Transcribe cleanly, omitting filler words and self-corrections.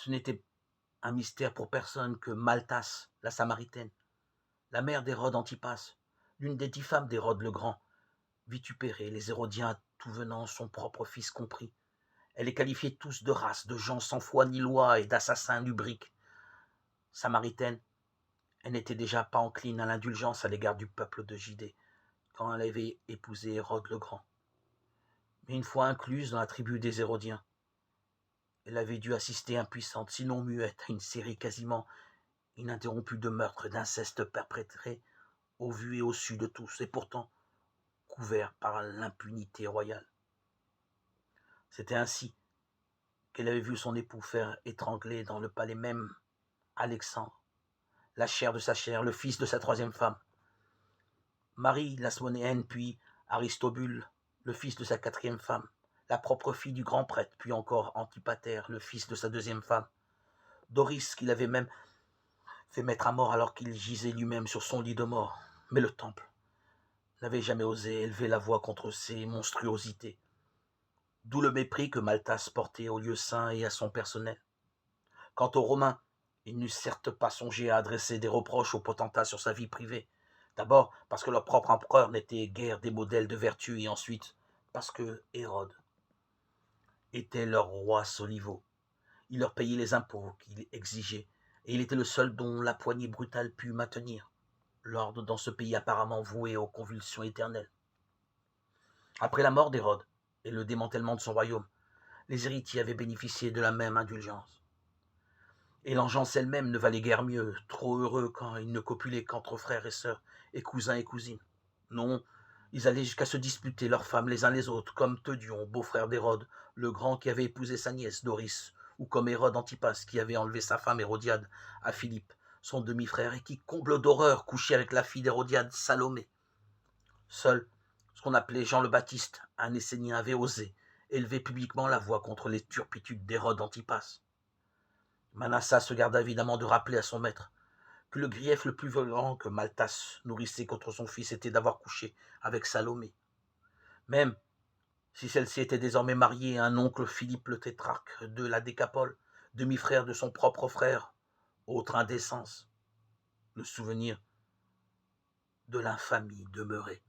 Ce n'était un mystère pour personne que Maltas, la Samaritaine, la mère d'Hérode Antipas, l'une des 10 femmes d'Hérode le Grand, vitupérait les Hérodiens à tout venant, son propre fils compris. Elle les qualifiait tous de race, de gens sans foi ni loi et d'assassins lubriques. Samaritaine, elle n'était déjà pas encline à l'indulgence à l'égard du peuple de Judée, quand elle avait épousé Hérode le Grand. Mais une fois incluse dans la tribu des Hérodiens, elle avait dû assister impuissante, sinon muette, à une série quasiment ininterrompue de meurtres et d'incestes perpétrés au vu et au su de tous, et pourtant couverts par l'impunité royale. C'était ainsi qu'elle avait vu son époux faire étrangler dans le palais même Alexandre, la chair de sa chair, le fils de sa troisième femme, Marie l'Asmonéenne, puis Aristobule, le fils de sa quatrième femme, la propre fille du grand prêtre, puis encore Antipater, le fils de sa deuxième femme, Doris, qu'il avait même fait mettre à mort alors qu'il gisait lui-même sur son lit de mort. Mais le temple n'avait jamais osé élever la voix contre ces monstruosités. D'où le mépris que Maltas portait au lieu saint et à son personnel. Quant aux Romains, ils n'eussent certes pas songé à adresser des reproches au potentat sur sa vie privée. D'abord parce que leur propre empereur n'était guère des modèles de vertu, et ensuite parce que Hérode était leur roi soliveau. Il leur payait les impôts qu'il exigeait, et il était le seul dont la poignée brutale put maintenir l'ordre dans ce pays apparemment voué aux convulsions éternelles. Après la mort d'Hérode et le démantèlement de son royaume, les héritiers avaient bénéficié de la même indulgence. Et l'engeance elle-même ne valait guère mieux, trop heureux quand ils ne copulaient qu'entre frères et sœurs, et cousins et cousines. Non, ils allaient jusqu'à se disputer leurs femmes les uns les autres, comme Theudion, beau-frère d'Hérode, le grand qui avait épousé sa nièce, Doris, ou comme Hérode Antipas, qui avait enlevé sa femme Hérodiade à Philippe, son demi-frère, et qui, comble d'horreur, couchait avec la fille d'Hérodiade, Salomé. Seul, ce qu'on appelait Jean le Baptiste, un Essénien, avait osé élever publiquement la voix contre les turpitudes d'Hérode Antipas. Manassas se garda évidemment de rappeler à son maître que le grief le plus violent que Maltas nourrissait contre son fils était d'avoir couché avec Salomé. Même si celle-ci était désormais mariée à un oncle Philippe le tétrarque de la Décapole, demi-frère de son propre frère, autre indécence, le souvenir de l'infamie demeurait.